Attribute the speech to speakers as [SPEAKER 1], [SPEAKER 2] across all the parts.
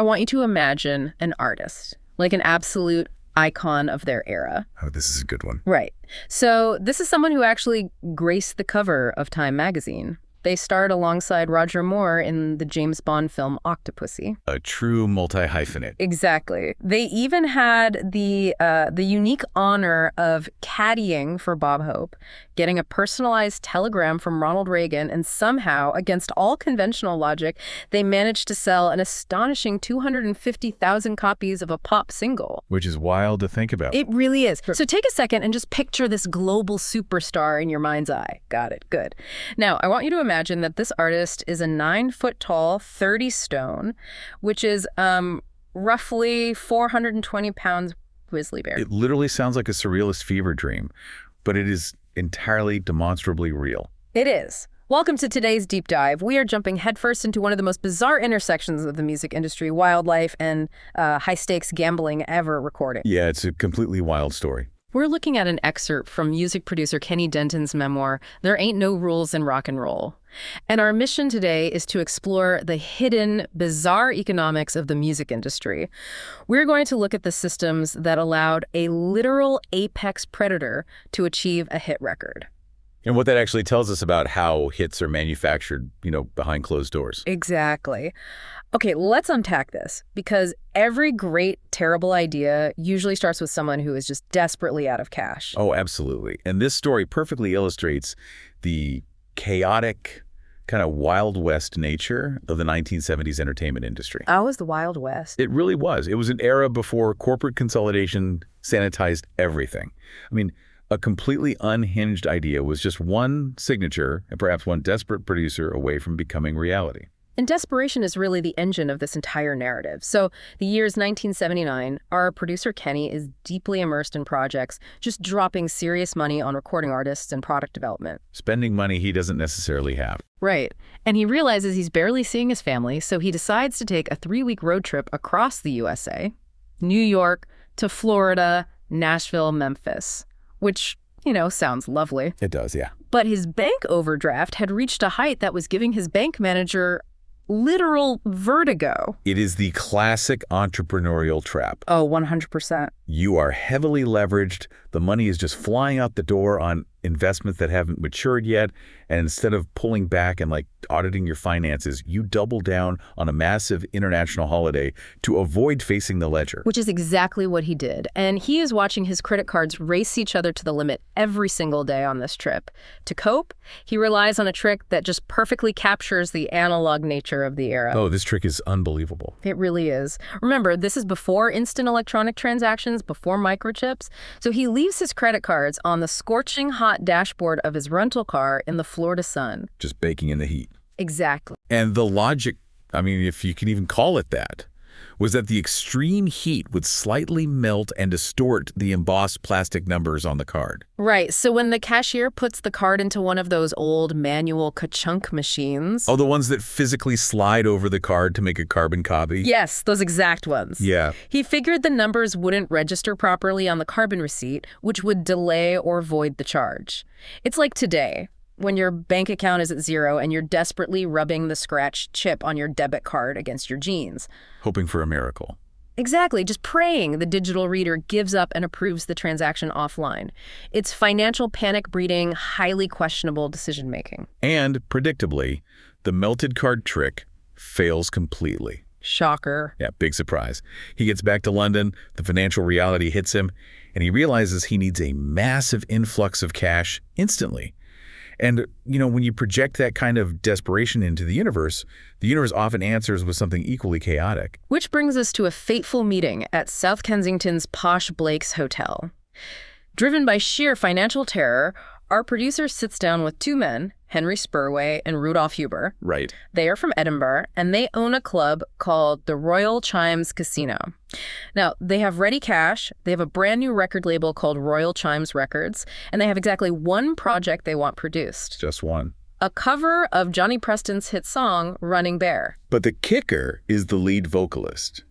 [SPEAKER 1] I want you to imagine an artist, like an absolute icon of their era.
[SPEAKER 2] Oh, this is a good one.
[SPEAKER 1] Right. So this is someone who actually graced the cover of Time magazine. They starred alongside Roger Moore in the James Bond film Octopussy.
[SPEAKER 2] A true multi-hyphenate.
[SPEAKER 1] Exactly. They even had the unique honor of caddying for Bob Hope, getting a personalized telegram from Ronald Reagan, and somehow, against all conventional logic, they managed to sell an astonishing 250,000 copies of a pop single.
[SPEAKER 2] Which is wild to think about.
[SPEAKER 1] It really is. So take a second and just picture this global superstar in your mind's eye. Got it. Good. Now, I want you to imagine that this artist is a 9-foot-tall, 30-stone, which is roughly 420 pounds grizzly bear.
[SPEAKER 2] It literally sounds like a surrealist fever dream, but it is entirely demonstrably real.
[SPEAKER 1] It is. Welcome to today's deep dive. We are jumping headfirst into one of the most bizarre intersections of the music industry, wildlife, and high-stakes gambling ever recorded.
[SPEAKER 2] Yeah, it's a completely wild story.
[SPEAKER 1] We're looking at an excerpt from music producer Kenny Denton's memoir, There Ain't No Rules in Rock and Roll. And our mission today is to explore the hidden, bizarre economics of the music industry. We're going to look at the systems that allowed a literal apex predator to achieve a hit record.
[SPEAKER 2] And what that actually tells us about how hits are manufactured, behind closed doors.
[SPEAKER 1] Exactly. Okay, let's unpack this, because every great, terrible idea usually starts with someone who is just desperately out of cash.
[SPEAKER 2] Oh, absolutely. And this story perfectly illustrates the chaotic, kind of Wild West nature of the 1970s entertainment industry.
[SPEAKER 1] Oh, it was the Wild West.
[SPEAKER 2] It really was. It was an era before corporate consolidation sanitized everything. I mean, a completely unhinged idea was just one signature and perhaps one desperate producer away from becoming reality.
[SPEAKER 1] And desperation is really the engine of this entire narrative. So the year's 1979, our producer Kenny is deeply immersed in projects, just dropping serious money on recording artists and product development.
[SPEAKER 2] Spending money he doesn't necessarily have.
[SPEAKER 1] Right. And he realizes he's barely seeing his family, so he decides to take a 3-week road trip across the USA, New York to Florida, Nashville, Memphis, which, sounds lovely.
[SPEAKER 2] It does, yeah.
[SPEAKER 1] But his bank overdraft had reached a height that was giving his bank manager literal vertigo.
[SPEAKER 2] It is the classic entrepreneurial trap.
[SPEAKER 1] Oh, 100%.
[SPEAKER 2] You are heavily leveraged. The money is just flying out the door on investments that haven't matured yet. And instead of pulling back and auditing your finances, you double down on a massive international holiday to avoid facing the ledger.
[SPEAKER 1] Which is exactly what he did. And he is watching his credit cards race each other to the limit every single day on this trip. To cope, he relies on a trick that just perfectly captures the analog nature of the era.
[SPEAKER 2] Oh, this trick is unbelievable.
[SPEAKER 1] It really is. Remember, this is before instant electronic transactions, before microchips. So he leaves his credit cards on the scorching hot dashboard of his rental car in the Florida sun.
[SPEAKER 2] Just baking in the heat.
[SPEAKER 1] Exactly.
[SPEAKER 2] And the logic, if you can even call it that, was that the extreme heat would slightly melt and distort the embossed plastic numbers on the card.
[SPEAKER 1] Right. So when the cashier puts the card into one of those old manual ka-chunk machines.
[SPEAKER 2] Oh, the ones that physically slide over the card to make a carbon copy?
[SPEAKER 1] Yes, those exact ones.
[SPEAKER 2] Yeah.
[SPEAKER 1] He figured the numbers wouldn't register properly on the carbon receipt, which would delay or void the charge. It's like today, when your bank account is at zero and you're desperately rubbing the scratched chip on your debit card against your jeans.
[SPEAKER 2] Hoping for a miracle.
[SPEAKER 1] Exactly, just praying the digital reader gives up and approves the transaction offline. It's financial panic-breeding, highly questionable decision-making.
[SPEAKER 2] And, predictably, the melted card trick fails completely.
[SPEAKER 1] Shocker.
[SPEAKER 2] Yeah, big surprise. He gets back to London, the financial reality hits him, and he realizes he needs a massive influx of cash instantly. And, when you project that kind of desperation into the universe often answers with something equally chaotic.
[SPEAKER 1] Which brings us to a fateful meeting at South Kensington's posh Blake's Hotel. Driven by sheer financial terror, our producer sits down with two men, Henry Spurway and Rudolph Huber.
[SPEAKER 2] Right.
[SPEAKER 1] They are from Edinburgh, and they own a club called the Royal Chimes Casino. Now, they have ready cash, they have a brand new record label called Royal Chimes Records, and they have exactly one project they want produced.
[SPEAKER 2] Just one.
[SPEAKER 1] A cover of Johnny Preston's hit song, Running Bear.
[SPEAKER 2] But the kicker is the lead vocalist.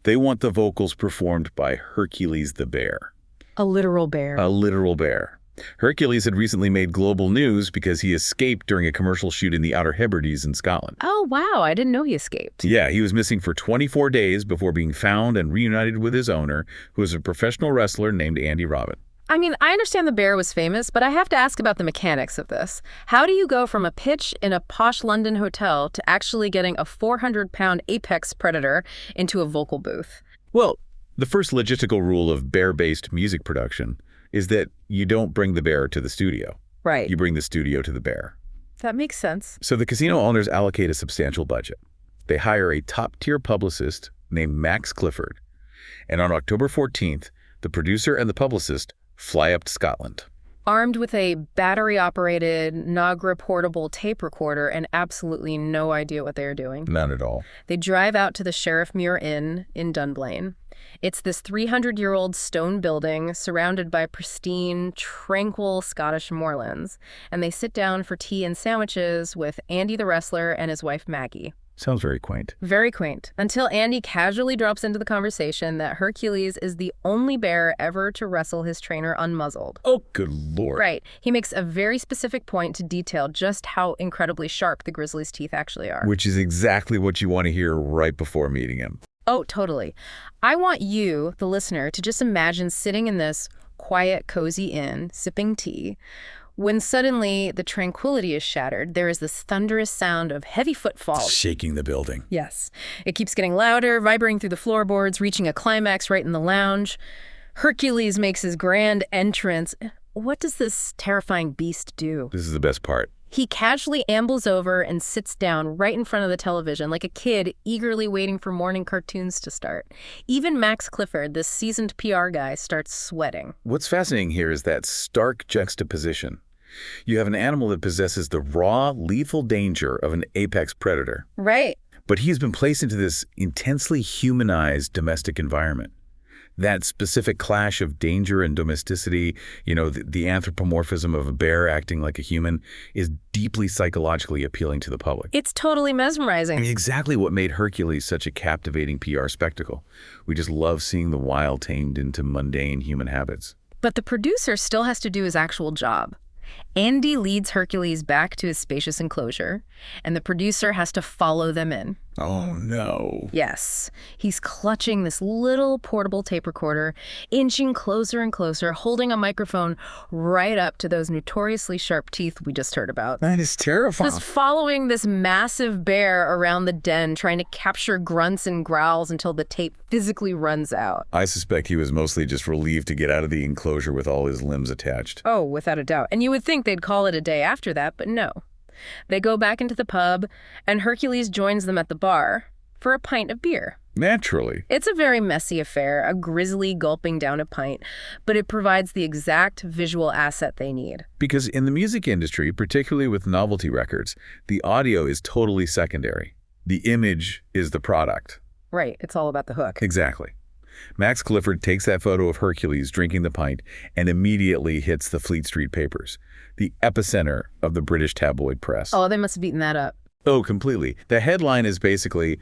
[SPEAKER 2] They want the vocals performed by Hercules the bear.
[SPEAKER 1] A literal bear.
[SPEAKER 2] A literal bear. Hercules had recently made global news because he escaped during a commercial shoot in the Outer Hebrides in Scotland.
[SPEAKER 1] Oh, wow. I didn't know he escaped.
[SPEAKER 2] Yeah, he was missing for 24 days before being found and reunited with his owner, who was a professional wrestler named Andy Robin.
[SPEAKER 1] I mean, I understand the bear was famous, but I have to ask about the mechanics of this. How do you go from a pitch in a posh London hotel to actually getting a 400-pound apex predator into a vocal booth?
[SPEAKER 2] Well, the first logistical rule of bear-based music production is that you don't bring the bear to the studio.
[SPEAKER 1] Right.
[SPEAKER 2] You bring the studio to the bear.
[SPEAKER 1] That makes sense.
[SPEAKER 2] So the casino owners allocate a substantial budget. They hire a top-tier publicist named Max Clifford. And on October 14th, the producer and the publicist fly up to Scotland.
[SPEAKER 1] Armed with a battery-operated, Nagra-portable tape recorder and absolutely no idea what they're doing.
[SPEAKER 2] None at all.
[SPEAKER 1] They drive out to the Sheriff Muir Inn in Dunblane. It's this 300-year-old stone building surrounded by pristine, tranquil Scottish moorlands. And they sit down for tea and sandwiches with Andy the wrestler and his wife Maggie.
[SPEAKER 2] Sounds very quaint.
[SPEAKER 1] Very quaint. Until Andy casually drops into the conversation that Hercules is the only bear ever to wrestle his trainer unmuzzled.
[SPEAKER 2] Oh, good Lord.
[SPEAKER 1] Right. He makes a very specific point to detail just how incredibly sharp the grizzly's teeth actually are.
[SPEAKER 2] Which is exactly what you want to hear right before meeting him.
[SPEAKER 1] Oh, totally. I want you, the listener, to just imagine sitting in this quiet, cozy inn, sipping tea, when suddenly the tranquility is shattered. There is this thunderous sound of heavy footfalls.
[SPEAKER 2] Shaking the building.
[SPEAKER 1] Yes. It keeps getting louder, vibrating through the floorboards, reaching a climax right in the lounge. Hercules makes his grand entrance. What does this terrifying beast do?
[SPEAKER 2] This is the best part.
[SPEAKER 1] He casually ambles over and sits down right in front of the television like a kid eagerly waiting for morning cartoons to start. Even Max Clifford, this seasoned PR guy, starts sweating.
[SPEAKER 2] What's fascinating here is that stark juxtaposition. You have an animal that possesses the raw, lethal danger of an apex predator.
[SPEAKER 1] Right.
[SPEAKER 2] But he's been placed into this intensely humanized domestic environment. That specific clash of danger and domesticity, the anthropomorphism of a bear acting like a human, is deeply psychologically appealing to the public.
[SPEAKER 1] It's totally mesmerizing.
[SPEAKER 2] I mean, exactly what made Hercules such a captivating PR spectacle. We just love seeing the wild tamed into mundane human habits.
[SPEAKER 1] But the producer still has to do his actual job. Andy leads Hercules back to his spacious enclosure, and the producer has to follow them in.
[SPEAKER 2] Oh, no.
[SPEAKER 1] Yes. He's clutching this little portable tape recorder, inching closer and closer, holding a microphone right up to those notoriously sharp teeth we just heard about.
[SPEAKER 2] That is terrifying.
[SPEAKER 1] Just following this massive bear around the den, trying to capture grunts and growls until the tape physically runs out.
[SPEAKER 2] I suspect he was mostly just relieved to get out of the enclosure with all his limbs attached.
[SPEAKER 1] Oh, without a doubt. And you would think they'd call it a day after that, but no. They go back into the pub, and Hercules joins them at the bar for a pint of beer.
[SPEAKER 2] Naturally.
[SPEAKER 1] It's a very messy affair, a Grizzly gulping down a pint, but it provides the exact visual asset they need.
[SPEAKER 2] Because in the music industry, particularly with novelty records, the audio is totally secondary. The image is the product.
[SPEAKER 1] Right. It's all about the hook.
[SPEAKER 2] Exactly. Max Clifford takes that photo of Hercules drinking the pint and immediately hits the Fleet Street papers, the epicenter of the British tabloid press.
[SPEAKER 1] Oh, they must have beaten that up.
[SPEAKER 2] Oh, completely. The headline is basically,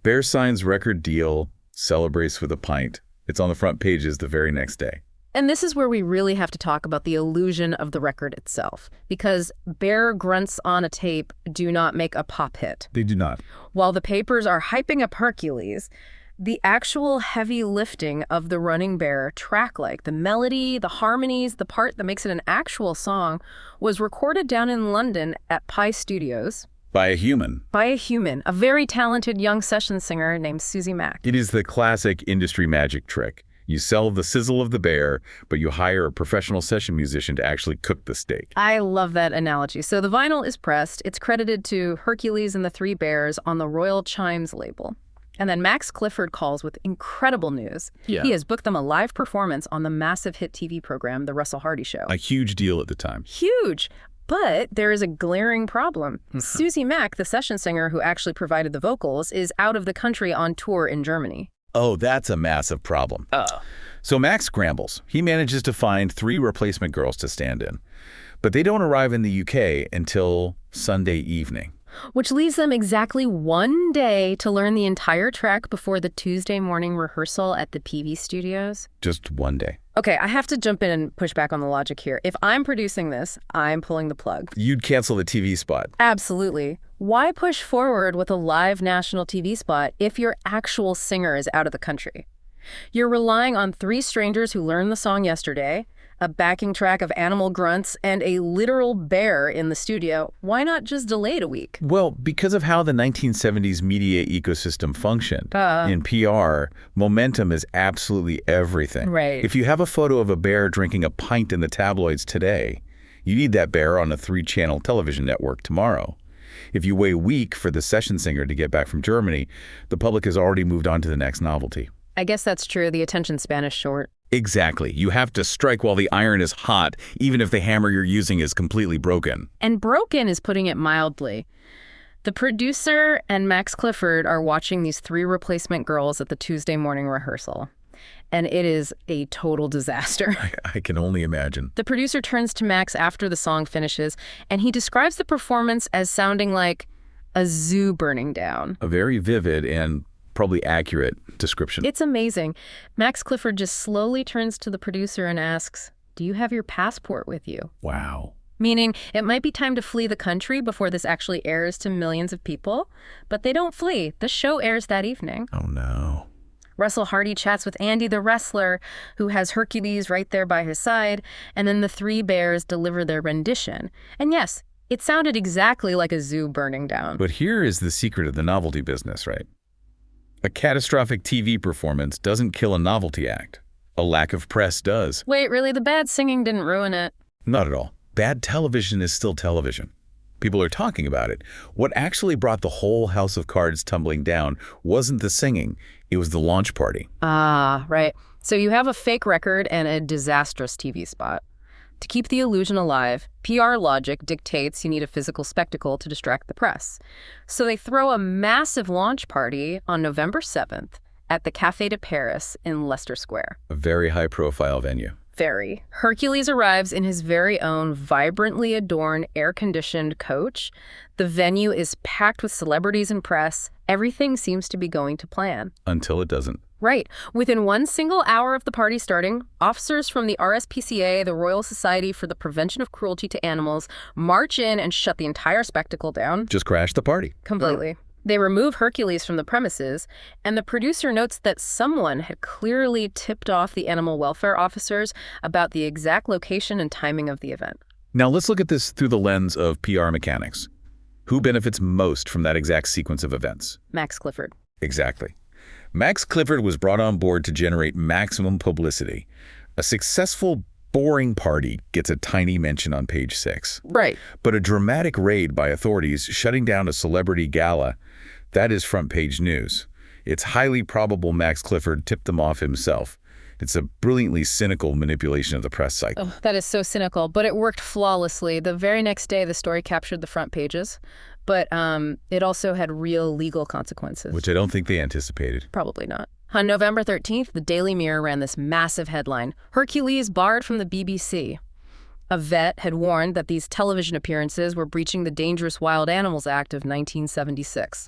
[SPEAKER 2] Bear signs record deal, celebrates with a pint. It's on the front pages the very next day.
[SPEAKER 1] And this is where we really have to talk about the illusion of the record itself, because bear grunts on a tape do not make a pop hit.
[SPEAKER 2] They do not.
[SPEAKER 1] While the papers are hyping up Hercules, the actual heavy lifting of the running bear track-like, the melody, the harmonies, the part that makes it an actual song, was recorded down in London at Pi Studios.
[SPEAKER 2] By a human.
[SPEAKER 1] By a human, a very talented young session singer named Susie Mack.
[SPEAKER 2] It is the classic industry magic trick. You sell the sizzle of the bear, but you hire a professional session musician to actually cook the steak.
[SPEAKER 1] I love that analogy. So the vinyl is pressed. It's credited to Hercules and the Three Bears on the Royal Chimes label. And then Max Clifford calls with incredible news.
[SPEAKER 2] Yeah.
[SPEAKER 1] He has booked them a live performance on the massive hit TV program, The Russell Hardy Show.
[SPEAKER 2] A huge deal at the time.
[SPEAKER 1] Huge. But there is a glaring problem. Susie Mack, the session singer who actually provided the vocals, is out of the country on tour in Germany.
[SPEAKER 2] Oh, that's a massive problem. So Max scrambles. He manages to find 3 replacement girls to stand in. But they don't arrive in the UK until Sunday evening.
[SPEAKER 1] which leaves them exactly one day to learn the entire track before the Tuesday morning rehearsal at the PV studios.
[SPEAKER 2] Just one day.
[SPEAKER 1] Okay, I have to jump in and push back on the logic here. If I'm producing this, I'm pulling the plug.
[SPEAKER 2] You'd cancel the TV spot.
[SPEAKER 1] Absolutely. Why push forward with a live national TV spot if your actual singer is out of the country? You're relying on three strangers who learned the song yesterday, a backing track of animal grunts, and a literal bear in the studio. Why not just delay it a week?
[SPEAKER 2] Well, because of how the 1970s media ecosystem functioned. In PR, momentum is absolutely everything.
[SPEAKER 1] Right.
[SPEAKER 2] If you have a photo of a bear drinking a pint in the tabloids today, you need that bear on a 3-channel television network tomorrow. If you wait a week for the session singer to get back from Germany, the public has already moved on to the next novelty.
[SPEAKER 1] I guess that's true. The attention span is short.
[SPEAKER 2] Exactly. You have to strike while the iron is hot, even if the hammer you're using is completely broken.
[SPEAKER 1] And broken is putting it mildly. The producer and Max Clifford are watching these three replacement girls at the Tuesday morning rehearsal. And it is a total disaster.
[SPEAKER 2] I can only imagine.
[SPEAKER 1] The producer turns to Max after the song finishes, and he describes the performance as sounding like a zoo burning down.
[SPEAKER 2] A very vivid and probably accurate description.
[SPEAKER 1] It's amazing. Max Clifford just slowly turns to the producer and asks, "Do you have your passport with you?"
[SPEAKER 2] Wow.
[SPEAKER 1] Meaning, it might be time to flee the country before this actually airs to millions of people, but they don't flee. The show airs that evening.
[SPEAKER 2] Oh, no.
[SPEAKER 1] Russell Hardy chats with Andy the wrestler, who has Hercules right there by his side, and then the three bears deliver their rendition. And yes, it sounded exactly like a zoo burning down.
[SPEAKER 2] But here is the secret of the novelty business, right? A catastrophic TV performance doesn't kill a novelty act. A lack of press does.
[SPEAKER 1] Wait, really? The bad singing didn't ruin it?
[SPEAKER 2] Not at all. Bad television is still television. People are talking about it. What actually brought the whole house of cards tumbling down wasn't the singing, it was the launch party.
[SPEAKER 1] Ah, right. So you have a fake record and a disastrous TV spot. To keep the illusion alive, PR logic dictates you need a physical spectacle to distract the press. So they throw a massive launch party on November 7th at the Café de Paris in Leicester Square.
[SPEAKER 2] A very high-profile venue.
[SPEAKER 1] Very. Hercules arrives in his very own vibrantly adorned, air-conditioned coach. The venue is packed with celebrities and press. Everything seems to be going to plan.
[SPEAKER 2] Until it doesn't.
[SPEAKER 1] Right. Within one single hour of the party starting, officers from the RSPCA, the Royal Society for the Prevention of Cruelty to Animals, march in and shut the entire spectacle down.
[SPEAKER 2] Just crash the party.
[SPEAKER 1] Completely. They remove Hercules from the premises, and the producer notes that someone had clearly tipped off the animal welfare officers about the exact location and timing of the event.
[SPEAKER 2] Now let's look at this through the lens of PR mechanics. Who benefits most from that exact sequence of events?
[SPEAKER 1] Max Clifford.
[SPEAKER 2] Exactly. Max Clifford was brought on board to generate maximum publicity. A successful, boring party gets a tiny mention on page 6.
[SPEAKER 1] Right.
[SPEAKER 2] But a dramatic raid by authorities shutting down a celebrity gala, that is front-page news. It's highly probable Max Clifford tipped them off himself. It's a brilliantly cynical manipulation of the press cycle.
[SPEAKER 1] Oh, that is so cynical, but it worked flawlessly. The very next day, the story captured the front pages, but it also had real legal consequences.
[SPEAKER 2] Which I don't think they anticipated.
[SPEAKER 1] Probably not. On November 13th, the Daily Mirror ran this massive headline, "Hercules barred from the BBC." A vet had warned that these television appearances were breaching the Dangerous Wild Animals Act of 1976.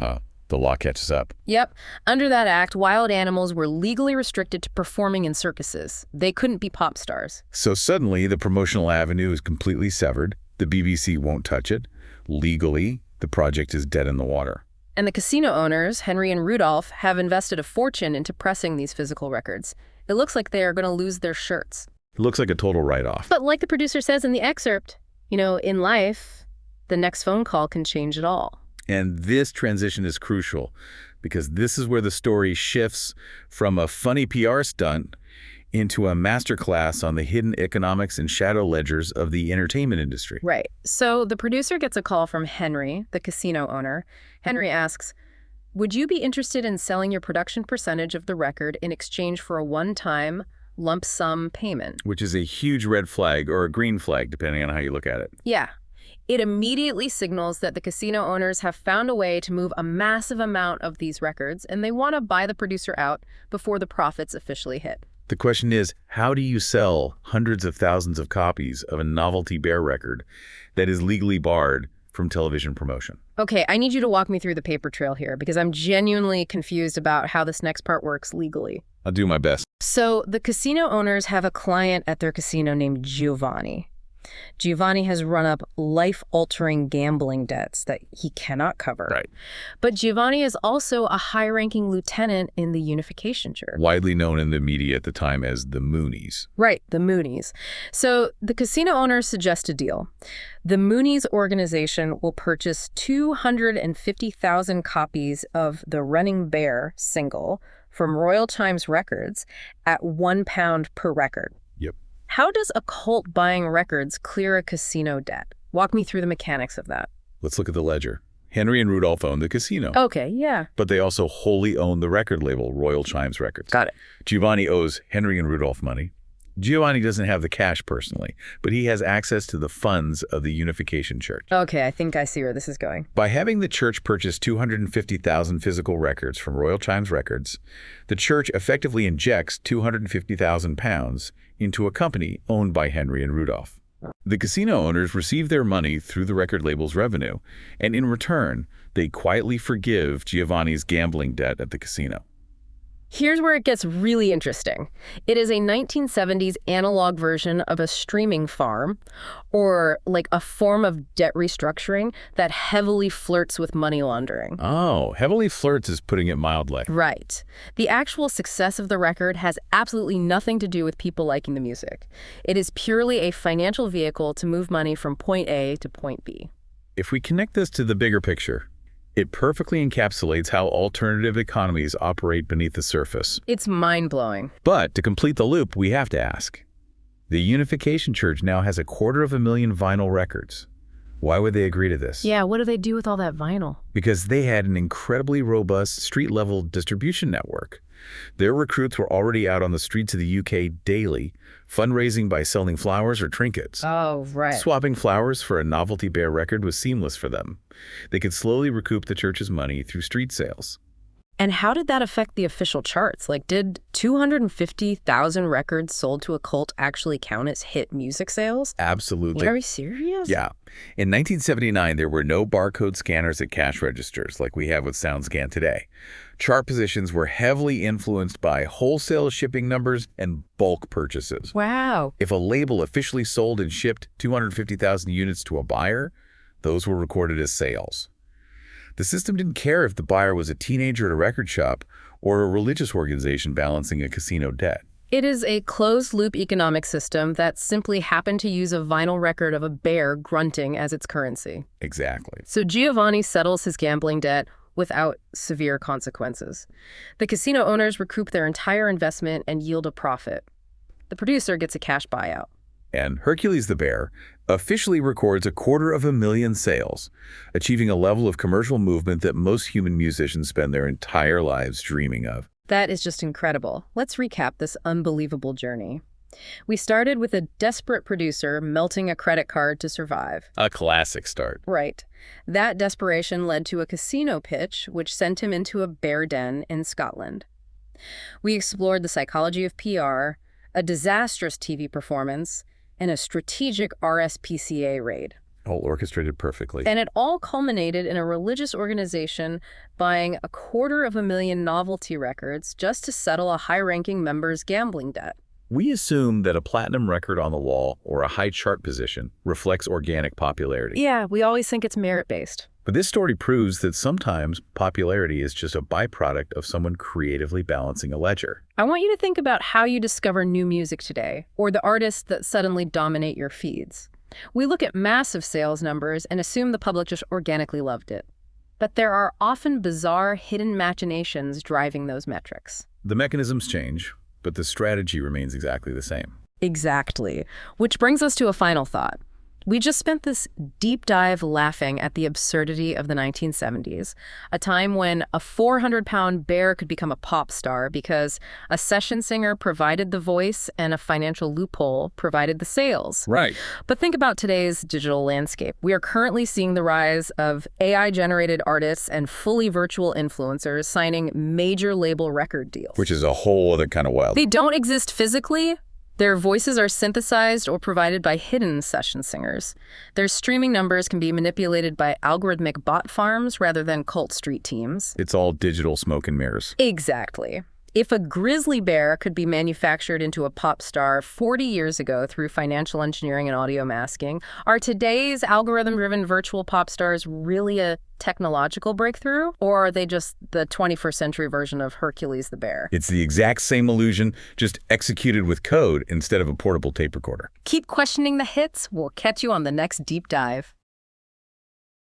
[SPEAKER 2] The law catches up.
[SPEAKER 1] Yep. Under that act, wild animals were legally restricted to performing in circuses. They couldn't be pop stars.
[SPEAKER 2] So suddenly, the promotional avenue is completely severed. The BBC won't touch it. Legally, the project is dead in the water.
[SPEAKER 1] And the casino owners, Henry and Rudolph, have invested a fortune into pressing these physical records. It looks like they are going to lose their shirts.
[SPEAKER 2] It looks like a total write-off.
[SPEAKER 1] But like the producer says in the excerpt, in life, the next phone call can change it all.
[SPEAKER 2] And this transition is crucial because this is where the story shifts from a funny PR stunt into a masterclass on the hidden economics and shadow ledgers of the entertainment industry.
[SPEAKER 1] Right. So the producer gets a call from Henry, the casino owner. Henry asks, "Would you be interested in selling your production percentage of the record in exchange for a one-time lump sum payment?"
[SPEAKER 2] Which is a huge red flag or a green flag, depending on how you look at it.
[SPEAKER 1] Yeah. It immediately signals that the casino owners have found a way to move a massive amount of these records, and they want to buy the producer out before the profits officially hit.
[SPEAKER 2] The question is, how do you sell hundreds of thousands of copies of a novelty bear record that is legally barred from television promotion.
[SPEAKER 1] Okay, I need you to walk me through the paper trail here because I'm genuinely confused about how this next part works legally.
[SPEAKER 2] I'll do my best.
[SPEAKER 1] So the casino owners have a client at their casino named Giovanni. Giovanni has run up life-altering gambling debts that he cannot cover.
[SPEAKER 2] Right.
[SPEAKER 1] But Giovanni is also a high-ranking lieutenant in the Unification Church.
[SPEAKER 2] Widely known in the media at the time as the Moonies.
[SPEAKER 1] Right, the Moonies. So the casino owners suggest a deal. The Moonies organization will purchase 250,000 copies of the Running Bear single from Royal Chimes Records at £1 per record.
[SPEAKER 2] Yep.
[SPEAKER 1] How does a cult buying records clear a casino debt? Walk me through the mechanics of that.
[SPEAKER 2] Let's look at the ledger. Henry and Rudolph own the casino.
[SPEAKER 1] Okay, yeah.
[SPEAKER 2] But they also wholly own the record label, Royal Chimes Records.
[SPEAKER 1] Got it.
[SPEAKER 2] Giovanni owes Henry and Rudolph money. Giovanni doesn't have the cash personally, but he has access to the funds of the Unification Church.
[SPEAKER 1] Okay, I think I see where this is going.
[SPEAKER 2] By having the church purchase 250,000 physical records from Royal Chimes Records, the church effectively injects £250,000 into a company owned by Henry and Rudolph. The casino owners receive their money through the record label's revenue, and in return, they quietly forgive Giovanni's gambling debt at the casino.
[SPEAKER 1] Here's where it gets really interesting. It is a 1970s analog version of a streaming farm, or like a form of debt restructuring that heavily flirts with money laundering.
[SPEAKER 2] Oh, heavily flirts is putting it mildly.
[SPEAKER 1] Right. The actual success of the record has absolutely nothing to do with people liking the music. It is purely a financial vehicle to move money from point A to point B.
[SPEAKER 2] If we connect this to the bigger picture, it perfectly encapsulates how alternative economies operate beneath the surface.
[SPEAKER 1] It's mind-blowing.
[SPEAKER 2] But to complete the loop, we have to ask. The Unification Church now has 250,000 vinyl records. Why would they agree to this?
[SPEAKER 1] Yeah, what do they do with all that vinyl?
[SPEAKER 2] Because they had an incredibly robust street-level distribution network. Their recruits were already out on the streets of the UK daily, fundraising by selling flowers or trinkets.
[SPEAKER 1] Oh, right.
[SPEAKER 2] Swapping flowers for a novelty bear record was seamless for them. They could slowly recoup the church's money through street sales.
[SPEAKER 1] And how did that affect the official charts? Like, did 250,000 records sold to a cult actually count as hit music sales?
[SPEAKER 2] Absolutely.
[SPEAKER 1] Are you serious?
[SPEAKER 2] Yeah. In 1979, there were no barcode scanners at cash registers like we have with SoundScan today. Chart positions were heavily influenced by wholesale shipping numbers and bulk purchases.
[SPEAKER 1] Wow.
[SPEAKER 2] If a label officially sold and shipped 250,000 units to a buyer, those were recorded as sales. The system didn't care if the buyer was a teenager at a record shop or a religious organization balancing a casino debt.
[SPEAKER 1] It is a closed-loop economic system that simply happened to use a vinyl record of a bear grunting as its currency.
[SPEAKER 2] Exactly.
[SPEAKER 1] So Giovanni settles his gambling debt without severe consequences. The casino owners recoup their entire investment and yield a profit. The producer gets a cash buyout.
[SPEAKER 2] And Hercules the Bear officially records 250,000 sales, achieving a level of commercial movement that most human musicians spend their entire lives dreaming of.
[SPEAKER 1] That is just incredible. Let's recap this unbelievable journey. We started with a desperate producer melting a credit card to survive.
[SPEAKER 2] A classic start.
[SPEAKER 1] Right. That desperation led to a casino pitch, which sent him into a bear den in Scotland. We explored the psychology of PR, a disastrous TV performance, and a strategic RSPCA raid.
[SPEAKER 2] All orchestrated perfectly.
[SPEAKER 1] And it all culminated in a religious organization buying 250,000 novelty records just to settle a high-ranking member's gambling debt.
[SPEAKER 2] We assume that a platinum record on the wall or a high chart position reflects organic popularity.
[SPEAKER 1] Yeah, we always think it's merit-based.
[SPEAKER 2] But this story proves that sometimes popularity is just a byproduct of someone creatively balancing a ledger.
[SPEAKER 1] I want you to think about how you discover new music today, or the artists that suddenly dominate your feeds. We look at massive sales numbers and assume the public just organically loved it. But there are often bizarre, hidden machinations driving those metrics.
[SPEAKER 2] The mechanisms change, but the strategy remains exactly the same.
[SPEAKER 1] Exactly. Which brings us to a final thought. We just spent this deep dive laughing at the absurdity of the 1970s, a time when a 400-pound bear could become a pop star because a session singer provided the voice and a financial loophole provided the sales.
[SPEAKER 2] Right.
[SPEAKER 1] But think about today's digital landscape. We are currently seeing the rise of AI-generated artists and fully virtual influencers signing major label record deals.
[SPEAKER 2] Which is a whole other kind of wild.
[SPEAKER 1] They don't exist physically, Their voices are synthesized or provided by hidden session singers. Their streaming numbers can be manipulated by algorithmic bot farms rather than cult street teams.
[SPEAKER 2] It's all digital smoke and mirrors.
[SPEAKER 1] Exactly. If a grizzly bear could be manufactured into a pop star 40 years ago through financial engineering and audio masking, are today's algorithm-driven virtual pop stars really a technological breakthrough? Or are they just the 21st century version of Hercules the bear?
[SPEAKER 2] It's the exact same illusion, just executed with code instead of a portable tape recorder.
[SPEAKER 1] Keep questioning the hits. We'll catch you on the next deep dive.